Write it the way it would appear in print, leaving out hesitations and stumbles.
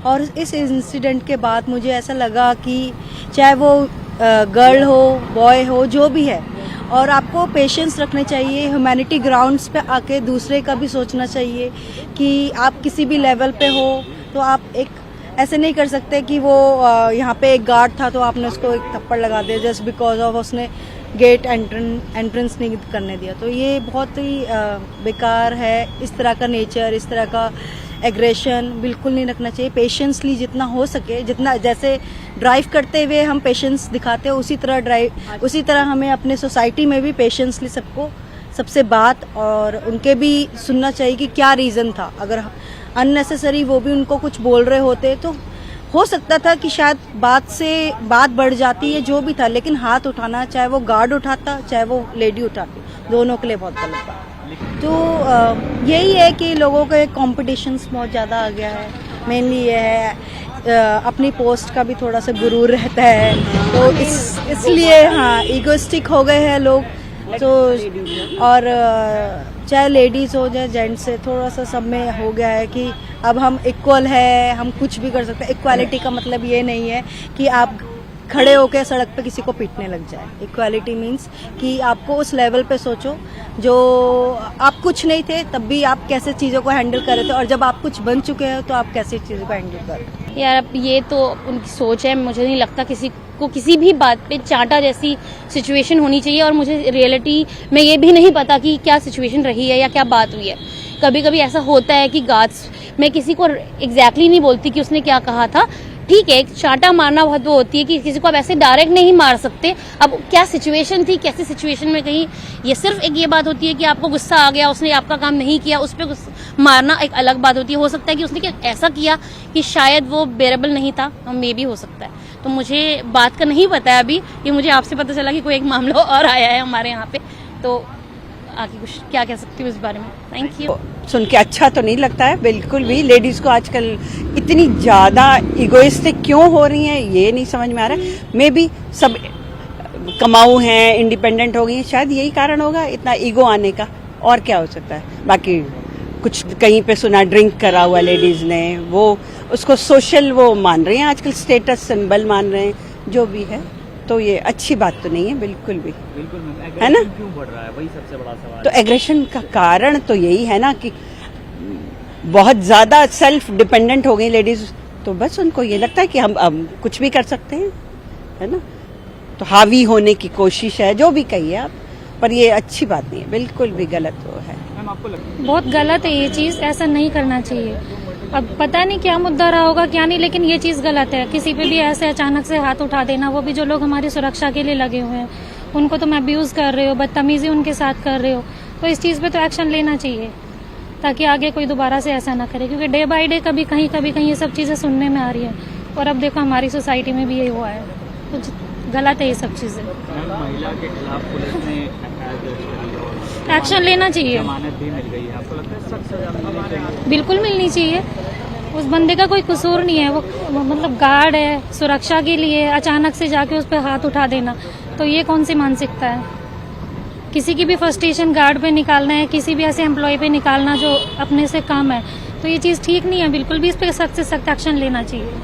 और इस इंसिडेंट के बाद मुझे ऐसा लगा कि चाहे वो गर्ल हो बॉय हो जो भी है, और आपको पेशेंस रखने चाहिए, ह्यूमैनिटी ग्राउंड्स पे आके दूसरे का भी सोचना चाहिए कि आप किसी भी लेवल पे हो तो आप एक ऐसे नहीं कर सकते कि वो यहाँ पे एक गार्ड था तो आपने उसको एक थप्पड़ लगा दिया जस्ट बिकॉज ऑफ उसने गेट एंट्रेंस नहीं करने दिया। तो ये बहुत ही बेकार है। इस तरह का नेचर, इस तरह का एग्रेशन बिल्कुल नहीं रखना चाहिए। पेशेंसली जितना हो सके, जितना जैसे ड्राइव करते हुए हम पेशेंस दिखाते हैं उसी तरह हमें अपने सोसाइटी में भी पेशेंसली सबसे बात और उनके भी सुनना चाहिए कि क्या रीज़न था। अगर अननेसेसरी वो भी उनको कुछ बोल रहे होते तो हो सकता था कि शायद बात बढ़ जाती है, जो भी था, लेकिन हाथ उठाना, चाहे वो गार्ड उठाता चाहे वो लेडी उठाती, दोनों के लिए बहुत गलत था। तो यही है कि लोगों का कॉम्पिटिशन्स बहुत ज़्यादा आ गया है। मेनली ये है अपनी पोस्ट का भी थोड़ा सा गुरूर रहता है, तो इसलिए हाँ ईगोइस्टिक हो गए हैं लोग। तो और चाहे लेडीज़ हो चाहे जेंट्स से थोड़ा सा सब में हो गया है कि अब हम इक्वल है, हम कुछ भी कर सकते हैं। इक्वालिटी का मतलब ये नहीं है कि आप खड़े होकर सड़क पे किसी को पीटने लग जाए। इक्वालिटी मीन्स कि आपको उस लेवल पे सोचो जो आप कुछ नहीं थे तब भी आप कैसे चीज़ों को हैंडल कर रहे थे, और जब आप कुछ बन चुके हो तो आप कैसे चीज़ों को हैंडल कर रहे हो। यार अब ये तो उनकी सोच है, मुझे नहीं लगता किसी को किसी भी बात पे चांटा जैसी सिचुएशन होनी चाहिए। और मुझे रियलिटी में ये भी नहीं पता कि क्या सिचुएशन रही है या क्या बात हुई है। कभी कभी ऐसा होता है कि गार्ड्स, मैं किसी को एग्जैक्टली नहीं बोलती कि उसने क्या कहा था, ठीक है, चांटा मारना बहुत वो होती है कि किसी को आप ऐसे डायरेक्ट नहीं मार सकते। अब क्या सिचुएशन थी, कैसी सिचुएशन में कहीं, ये सिर्फ एक ये बात होती है कि आपको गुस्सा आ गया, उसने आपका काम नहीं किया, उस पर मारना एक अलग बात होती है। हो सकता है कि उसने ऐसा किया कि शायद वो बेरेबल नहीं था, मे भी हो सकता है। तो मुझे बात का नहीं पता है अभी, ये मुझे आपसे पता चला कि कोई एक मामला और आया है हमारे यहाँ पे, तो आगे कुछ क्या कह सकती हूँ इस बारे में। Thank you. सुन के अच्छा तो नहीं लगता है बिल्कुल भी। लेडीज को आजकल इतनी ज़्यादा इगोइस्टिक क्यों हो रही हैं ये नहीं समझ में आ रहा है। मे बी सब कमाऊ हैं, इंडिपेंडेंट हो गई हैं, शायद यही कारण होगा इतना ईगो आने का, और क्या हो सकता है। बाकी कुछ कहीं पे सुना ड्रिंक करा हुआ लेडीज ने, वो उसको सोशल वो मान रही हैं, आजकल स्टेटस सिंबल मान रहे हैं, जो भी है। तो ये अच्छी बात तो नहीं है बिल्कुल भी, है ना। क्यों बढ़ रहा है, वही सबसे बड़ा सवाल। तो एग्रेशन का कारण तो यही है ना कि बहुत ज्यादा सेल्फ डिपेंडेंट हो गई लेडीज, तो बस उनको ये लगता है कि हम कुछ भी कर सकते हैं, है ना। तो हावी होने की कोशिश है, जो भी कहिए आप, पर ये अच्छी बात नहीं है, बिल्कुल भी गलत वो है। बहुत गलत है ये चीज़, ऐसा नहीं करना चाहिए। अब पता नहीं क्या मुद्दा रहा होगा क्या नहीं, लेकिन ये चीज़ गलत है। किसी पे भी ऐसे अचानक से हाथ उठा देना, वो भी जो लोग हमारी सुरक्षा के लिए लगे हुए हैं, उनको तुम अब्यूज़ कर रहे हो, बदतमीजी उनके साथ कर रहे हो, तो इस चीज़ पे तो एक्शन लेना चाहिए ताकि आगे कोई दोबारा से ऐसा ना करे। क्योंकि डे बाय डे कभी कहीं ये सब चीज़ें सुनने में आ रही है, और अब देखो हमारी सोसाइटी में भी यही हुआ है, तो गलत है ये सब चीज़ें। महिला के खिलाफ पुलिस ने एक्शन लेना चाहिए, जमानत भी मिल गई है, आपको लगता है सख्त सजा मिलनी चाहिए? बिल्कुल मिलनी चाहिए। उस बंदे का कोई कसूर नहीं है, वो मतलब गार्ड है, सुरक्षा के लिए अचानक से जाके उस पर हाथ उठा देना, तो ये कौन सी मानसिकता है। किसी की भी फ्रस्ट्रेशन गार्ड पे निकालना है, किसी भी ऐसे एम्प्लॉय पे निकालना जो अपने से कम है, तो ये चीज़ ठीक नहीं है बिल्कुल भी। इस पर सख्त से सख्त एक्शन लेना चाहिए।